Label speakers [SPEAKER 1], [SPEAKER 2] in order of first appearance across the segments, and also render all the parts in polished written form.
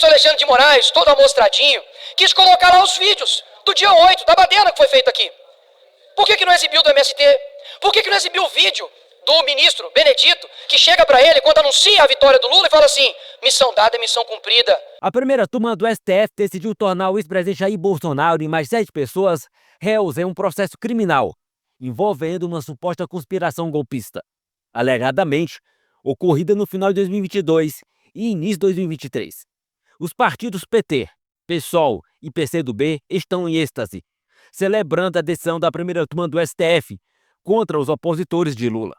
[SPEAKER 1] ministro Alexandre de Moraes, todo amostradinho, quis colocar lá os vídeos do dia 8, da baderna que foi feita aqui. Por que não exibiu do MST? Por que não exibiu o vídeo do ministro Benedito, que chega para ele quando anuncia a vitória do Lula e fala assim: missão dada é missão cumprida?
[SPEAKER 2] A primeira turma do STF decidiu tornar o ex-presidente Jair Bolsonaro e mais 7 pessoas réus em um processo criminal envolvendo uma suposta conspiração golpista, alegadamente ocorrida no final de 2022 e início de 2023. Os partidos PT, PSOL e PCdoB estão em êxtase, celebrando a decisão da primeira turma do STF contra os opositores de Lula.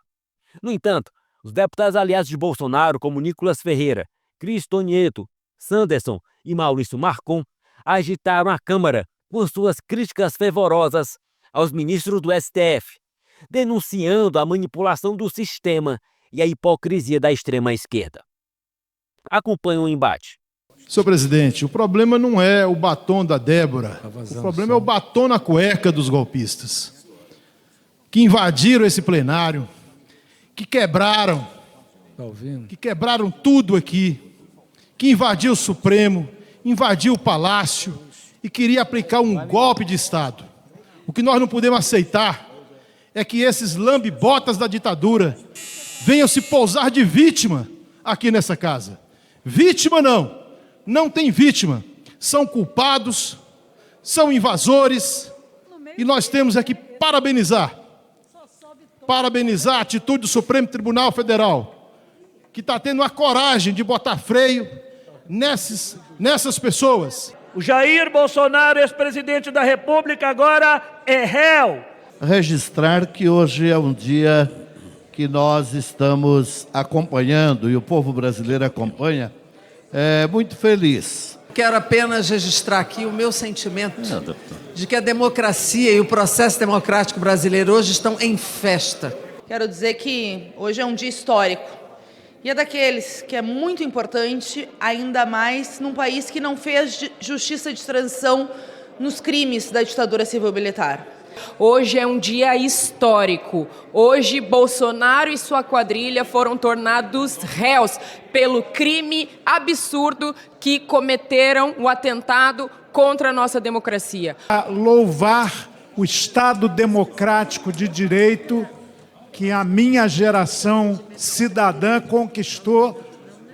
[SPEAKER 2] No entanto, os deputados aliados de Bolsonaro, como Nicolas Ferreira, Cristo Nieto, Sanderson e Maurício Marcon, agitaram a Câmara com suas críticas fervorosas aos ministros do STF, denunciando a manipulação do sistema e a hipocrisia da extrema-esquerda. Acompanhe o embate.
[SPEAKER 3] Senhor presidente, o problema não é o batom da Débora, o problema é o batom na cueca dos golpistas, que invadiram esse plenário, que quebraram tudo aqui, que invadiu o Supremo, invadiu o Palácio e queria aplicar um golpe de Estado. O que nós não podemos aceitar é que esses lambe-botas da ditadura venham se pousar de vítima aqui nessa casa. Vítima não tem vítima. São culpados, são invasores e nós temos aqui parabenizar a atitude do Supremo Tribunal Federal, que está tendo a coragem de botar freio nessas pessoas.
[SPEAKER 4] O Jair Bolsonaro, ex-presidente da República, agora é réu.
[SPEAKER 5] Registrar que hoje é um dia que nós estamos acompanhando, e o povo brasileiro acompanha, muito feliz.
[SPEAKER 6] Quero apenas registrar aqui o meu sentimento de que a democracia e o processo democrático brasileiro hoje estão em festa.
[SPEAKER 7] Quero dizer que hoje é um dia histórico. E é daqueles que é muito importante, ainda mais num país que não fez justiça de transição nos crimes da ditadura civil-militar.
[SPEAKER 8] Hoje é um dia histórico. Hoje, Bolsonaro e sua quadrilha foram tornados réus pelo crime absurdo que cometeram o atentado contra a nossa democracia.
[SPEAKER 9] A louvar o Estado democrático de direito que a minha geração cidadã conquistou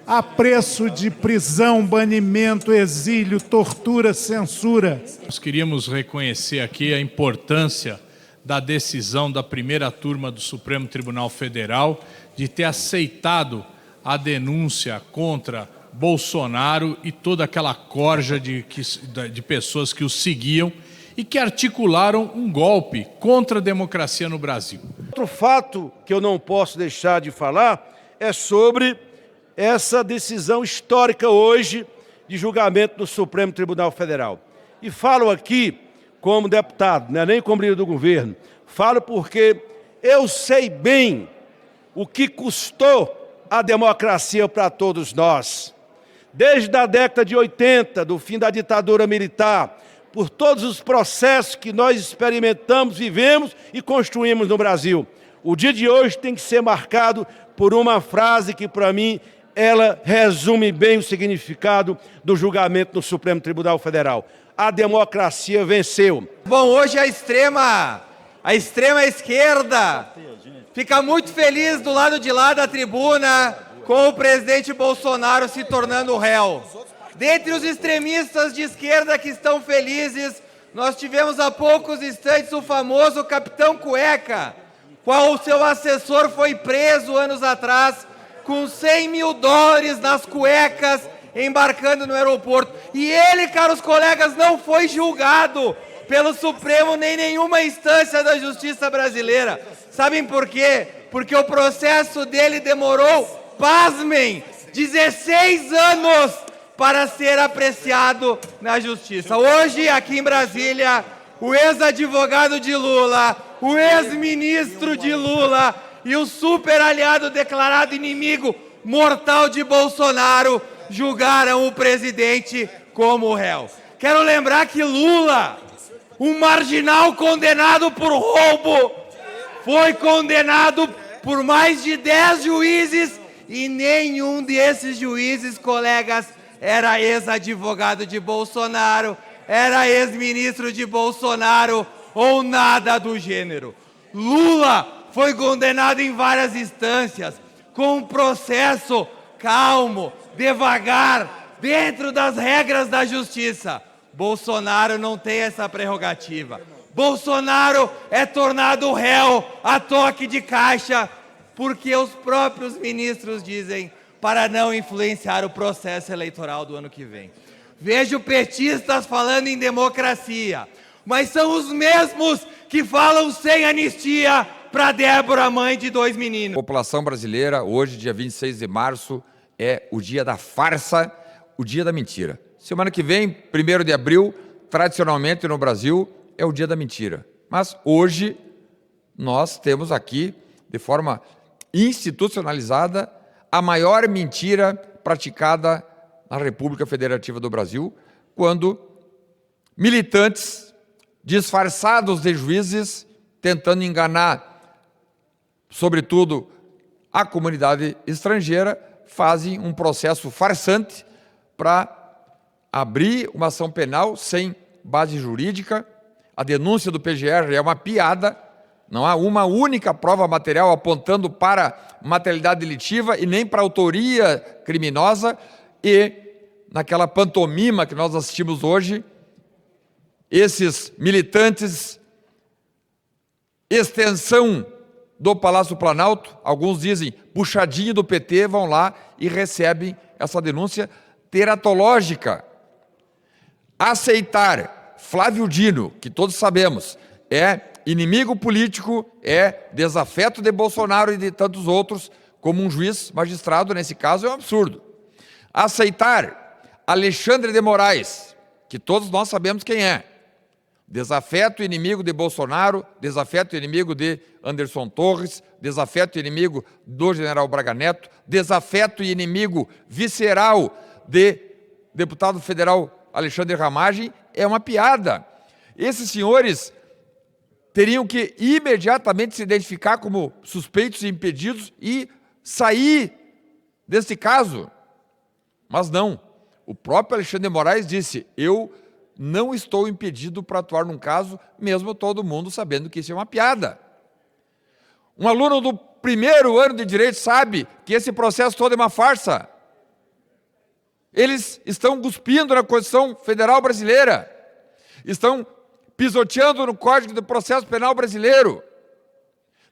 [SPEAKER 9] a preço de prisão, banimento, exílio, tortura, censura.
[SPEAKER 10] Nós queríamos reconhecer aqui a importância da decisão da primeira turma do Supremo Tribunal Federal de ter aceitado a denúncia contra Bolsonaro e toda aquela corja de pessoas que o seguiam e que articularam um golpe contra a democracia no Brasil.
[SPEAKER 11] Outro fato que eu não posso deixar de falar é sobre essa decisão histórica hoje de julgamento do Supremo Tribunal Federal. E falo aqui como deputado, não é nem como líder do governo, falo porque eu sei bem o que custou a democracia para todos nós. Desde a década de 80, do fim da ditadura militar, por todos os processos que nós experimentamos, vivemos e construímos no Brasil. O dia de hoje tem que ser marcado por uma frase que, para mim, ela resume bem o significado do julgamento no Supremo Tribunal Federal. A democracia venceu.
[SPEAKER 6] Bom, hoje a extrema esquerda fica muito feliz do lado de lá da tribuna com o presidente Bolsonaro se tornando réu. Dentre os extremistas de esquerda que estão felizes, nós tivemos há poucos instantes o famoso Capitão Cueca, qual o seu assessor foi preso anos atrás com 100 mil dólares nas cuecas, embarcando no aeroporto. E ele, caros colegas, não foi julgado pelo Supremo nem nenhuma instância da justiça brasileira. Sabem por quê? Porque o processo dele demorou, pasmem, 16 anos para ser apreciado na justiça. Hoje, aqui em Brasília, o ex-advogado de Lula, o ex-ministro de Lula e o super aliado declarado inimigo mortal de Bolsonaro julgaram o presidente como réu. Quero lembrar que Lula, um marginal condenado por roubo, foi condenado por mais de 10 juízes e nenhum desses juízes, colegas, era ex-advogado de Bolsonaro, era ex-ministro de Bolsonaro ou nada do gênero. Lula foi condenado em várias instâncias, com um processo calmo, devagar, dentro das regras da justiça. Bolsonaro não tem essa prerrogativa. Bolsonaro é tornado réu a toque de caixa, porque os próprios ministros dizem para não influenciar o processo eleitoral do ano que vem. Vejo petistas falando em democracia, mas são os mesmos que falam sem anistia para Débora, mãe de 2 meninos.
[SPEAKER 12] População brasileira, hoje, dia 26 de março, é o dia da farsa, o dia da mentira. Semana que vem, 1º de abril, tradicionalmente no Brasil, é o dia da mentira. Mas hoje, nós temos aqui, de forma institucionalizada, a maior mentira praticada na República Federativa do Brasil, quando militantes disfarçados de juízes, tentando enganar, sobretudo, a comunidade estrangeira, fazem um processo farsante para abrir uma ação penal sem base jurídica. A denúncia do PGR é uma piada, não há uma única prova material apontando para materialidade delitiva e nem para autoria criminosa, e naquela pantomima que nós assistimos hoje, esses militantes, extensão do Palácio Planalto, alguns dizem puxadinho do PT, vão lá e recebem essa denúncia teratológica. Aceitar Flávio Dino, que todos sabemos, é inimigo político, é desafeto de Bolsonaro e de tantos outros, como um juiz magistrado, nesse caso, é um absurdo. Aceitar Alexandre de Moraes, que todos nós sabemos quem é, desafeto e inimigo de Bolsonaro, desafeto e inimigo de Anderson Torres, desafeto e inimigo do general Braga Neto, desafeto e inimigo visceral de deputado federal Alexandre Ramagem, é uma piada. Esses senhores teriam que imediatamente se identificar como suspeitos e impedidos e sair desse caso. Mas não. O próprio Alexandre de Moraes disse: eu não estou impedido para atuar num caso, mesmo todo mundo sabendo que isso é uma piada. Um aluno do 1º ano de Direito sabe que esse processo todo é uma farsa. Eles estão cuspindo na Constituição Federal Brasileira, estão pisoteando no Código de Processo Penal Brasileiro,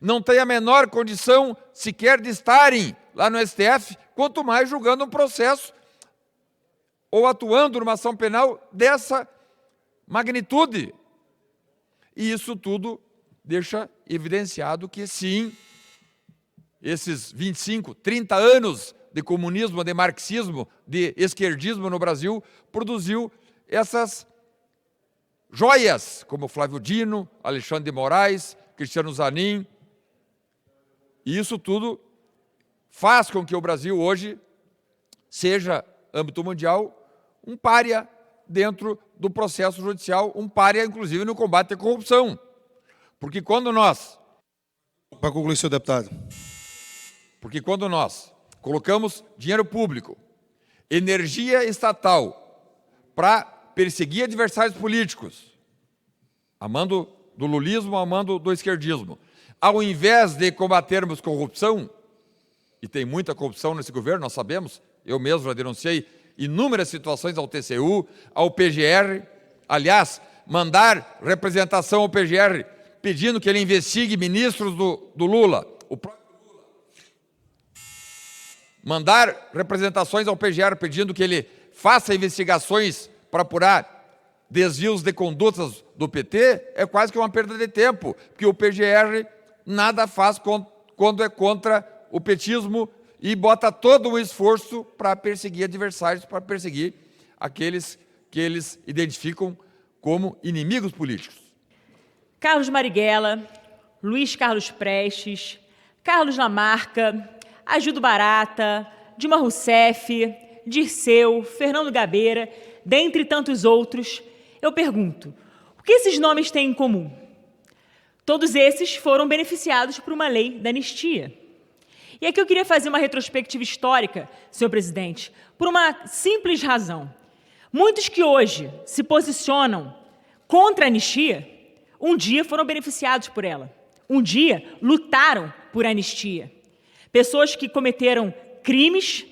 [SPEAKER 12] não têm a menor condição sequer de estarem lá no STF, quanto mais julgando um processo ou atuando numa ação penal dessa magnitude. E isso tudo deixa evidenciado que, sim, esses 25, 30 anos de comunismo, de marxismo, de esquerdismo no Brasil, produziu essas joias, como Flávio Dino, Alexandre de Moraes, Cristiano Zanin. E isso tudo faz com que o Brasil hoje seja, âmbito mundial, um pária dentro do processo judicial, um pária, inclusive, no combate à corrupção. Porque quando nós...
[SPEAKER 13] Para concluir, senhor deputado.
[SPEAKER 12] Porque quando nós colocamos dinheiro público, energia estatal, para perseguir adversários políticos, amando do lulismo, amando do esquerdismo, ao invés de combatermos corrupção, e tem muita corrupção nesse governo, nós sabemos, eu mesmo já denunciei inúmeras situações ao TCU, ao PGR, aliás, mandar representação ao PGR pedindo que ele investigue ministros do Lula, o próprio Lula. Mandar representações ao PGR pedindo que ele faça investigações para apurar desvios de condutas do PT, é quase que uma perda de tempo, porque o PGR nada faz quando é contra o petismo e bota todo o esforço para perseguir adversários, para perseguir aqueles que eles identificam como inimigos políticos.
[SPEAKER 14] Carlos Marighella, Luiz Carlos Prestes, Carlos Lamarca, Ajudo Barata, Dilma Rousseff, Dirceu, Fernando Gabeira, dentre tantos outros, eu pergunto, o que esses nomes têm em comum? Todos esses foram beneficiados por uma lei da anistia. E aqui eu queria fazer uma retrospectiva histórica, senhor presidente, por uma simples razão. Muitos que hoje se posicionam contra a anistia, um dia foram beneficiados por ela. Um dia lutaram por anistia. Pessoas que cometeram crimes,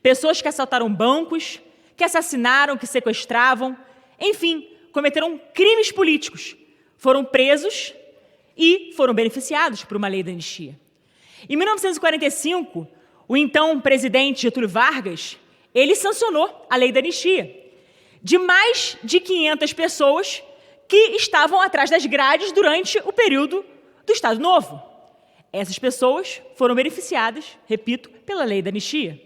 [SPEAKER 14] pessoas que assaltaram bancos, que assassinaram, que sequestravam, enfim, cometeram crimes políticos, foram presos e foram beneficiados por uma lei da anistia. Em 1945, o então presidente Getúlio Vargas, ele sancionou a lei da anistia de mais de 500 pessoas que estavam atrás das grades durante o período do Estado Novo. Essas pessoas foram beneficiadas, repito, pela lei da anistia.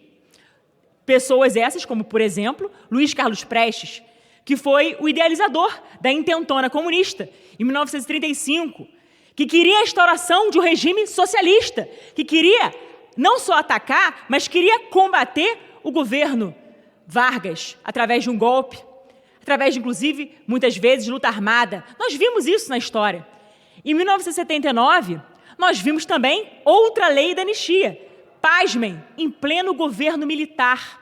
[SPEAKER 14] Pessoas essas, como, por exemplo, Luiz Carlos Prestes, que foi o idealizador da intentona comunista, em 1935, que queria a instauração de um regime socialista, que queria não só atacar, mas queria combater o governo Vargas através de um golpe, através de, inclusive, muitas vezes, luta armada. Nós vimos isso na história. Em 1979, nós vimos também outra lei da anistia. Pasmem, em pleno governo militar.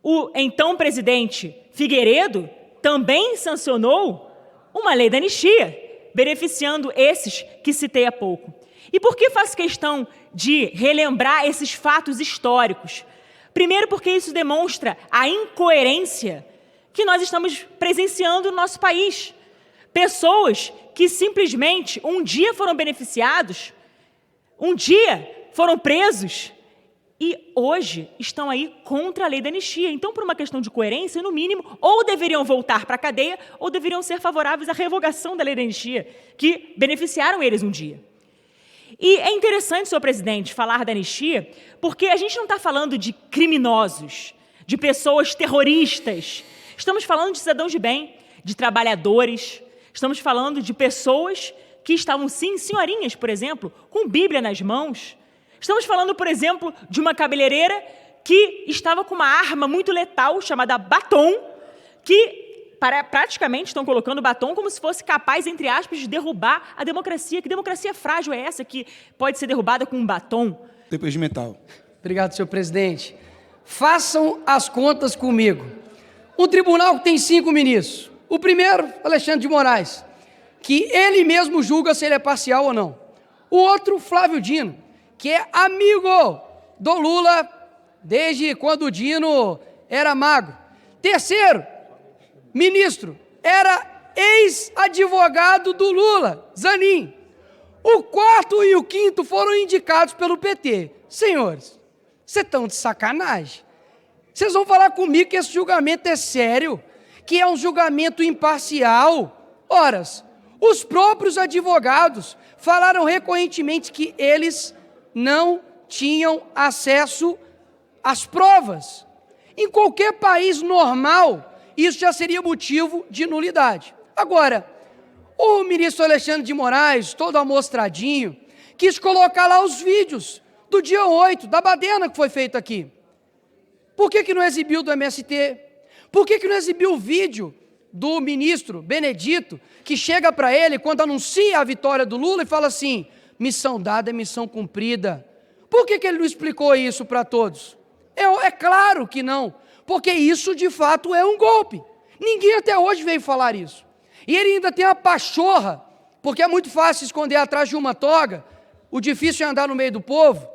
[SPEAKER 14] O então presidente Figueiredo também sancionou uma lei da anistia, beneficiando esses que citei há pouco. E por que faço questão de relembrar esses fatos históricos? Primeiro, porque isso demonstra a incoerência que nós estamos presenciando no nosso país. Pessoas que simplesmente um dia foram beneficiados, um dia foram presos e hoje estão aí contra a lei da anistia. Então, por uma questão de coerência, no mínimo, ou deveriam voltar para a cadeia ou deveriam ser favoráveis à revogação da lei da anistia, que beneficiaram eles um dia. E é interessante, senhor presidente, falar da anistia, porque a gente não está falando de criminosos, de pessoas terroristas. Estamos falando de cidadãos de bem, de trabalhadores. Estamos falando de pessoas que estavam, sim, senhorinhas, por exemplo, com Bíblia nas mãos. Estamos falando, por exemplo, de uma cabeleireira que estava com uma arma muito letal chamada batom, que praticamente estão colocando batom como se fosse capaz, entre aspas, de derrubar a democracia. Que democracia frágil é essa que pode ser derrubada com um batom?
[SPEAKER 15] Depois de mental.
[SPEAKER 16] Obrigado, senhor presidente. Façam as contas comigo. Um tribunal que tem 5 ministros. O primeiro, Alexandre de Moraes, que ele mesmo julga se ele é parcial ou não. O outro, Flávio Dino, que é amigo do Lula desde quando o Dino era magro. Terceiro, ministro, era ex-advogado do Lula, Zanin. O quarto e o quinto foram indicados pelo PT. Senhores, vocês estão de sacanagem. Vocês vão falar comigo que esse julgamento é sério, que é um julgamento imparcial? Ora, os próprios advogados falaram recorrentemente que eles não tinham acesso às provas. Em qualquer país normal, isso já seria motivo de nulidade. Agora, o ministro Alexandre de Moraes, todo amostradinho, quis colocar lá os vídeos do dia 8, da baderna que foi feita aqui. Por que não exibiu do MST? Por que não exibiu o vídeo do ministro Benedito, que chega para ele quando anuncia a vitória do Lula e fala assim: missão dada é missão cumprida? Por que ele não explicou isso para todos? É claro que não, porque isso de fato é um golpe. Ninguém até hoje veio falar isso. E ele ainda tem a pachorra, porque é muito fácil esconder atrás de uma toga, o difícil é andar no meio do povo,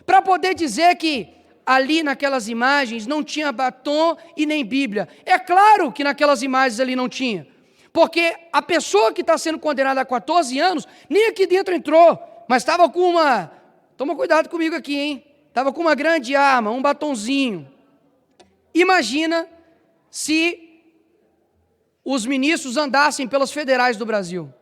[SPEAKER 16] para poder dizer que ali naquelas imagens não tinha batom e nem Bíblia. É claro que naquelas imagens ali não tinha, porque a pessoa que está sendo condenada a 14 anos, nem aqui dentro entrou, mas estava com uma... Toma cuidado comigo aqui, hein? Estava com uma grande arma, um batonzinho. Imagina se os ministros andassem pelas federais do Brasil.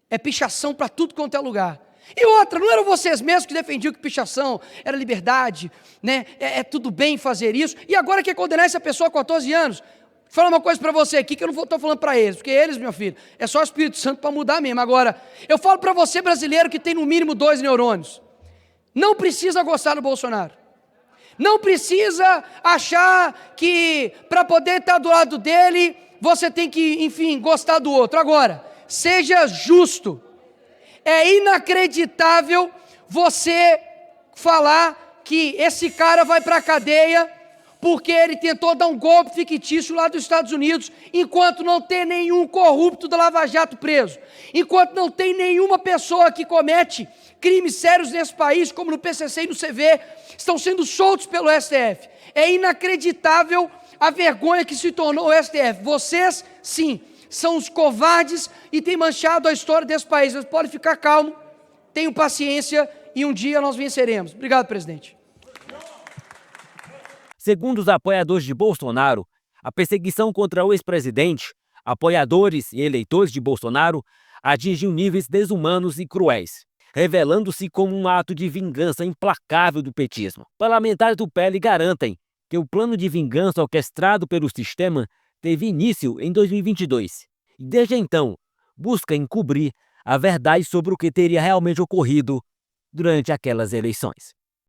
[SPEAKER 16] É pichação para tudo quanto é lugar. E outra, não eram vocês mesmos que defendiam que pichação era liberdade, né? É tudo bem fazer isso, e agora quer condenar essa pessoa a 14 anos? Vou falar uma coisa para você aqui, que eu não estou falando para eles, porque eles, meu filho, é só o Espírito Santo para mudar mesmo. Agora, eu falo para você, brasileiro, que tem no mínimo 2 neurônios, não precisa gostar do Bolsonaro, não precisa achar que para poder estar do lado dele, você tem que, enfim, gostar do outro. Agora, seja justo. É inacreditável você falar que esse cara vai para a cadeia porque ele tentou dar um golpe fictício lá dos Estados Unidos, enquanto não tem nenhum corrupto da Lava Jato preso, enquanto não tem nenhuma pessoa que comete crimes sérios nesse país, como no PCC e no CV, estão sendo soltos pelo STF. É inacreditável a vergonha que se tornou o STF. Vocês, sim, são os covardes e têm manchado a história desse país. Mas pode ficar calmo, tenham paciência e um dia nós venceremos. Obrigado, presidente.
[SPEAKER 2] Segundo os apoiadores de Bolsonaro, a perseguição contra o ex-presidente, apoiadores e eleitores de Bolsonaro atingiu níveis desumanos e cruéis, revelando-se como um ato de vingança implacável do petismo. Parlamentares do PL garantem que o plano de vingança orquestrado pelo sistema teve início em 2022 e, desde então, busca encobrir a verdade sobre o que teria realmente ocorrido durante aquelas eleições.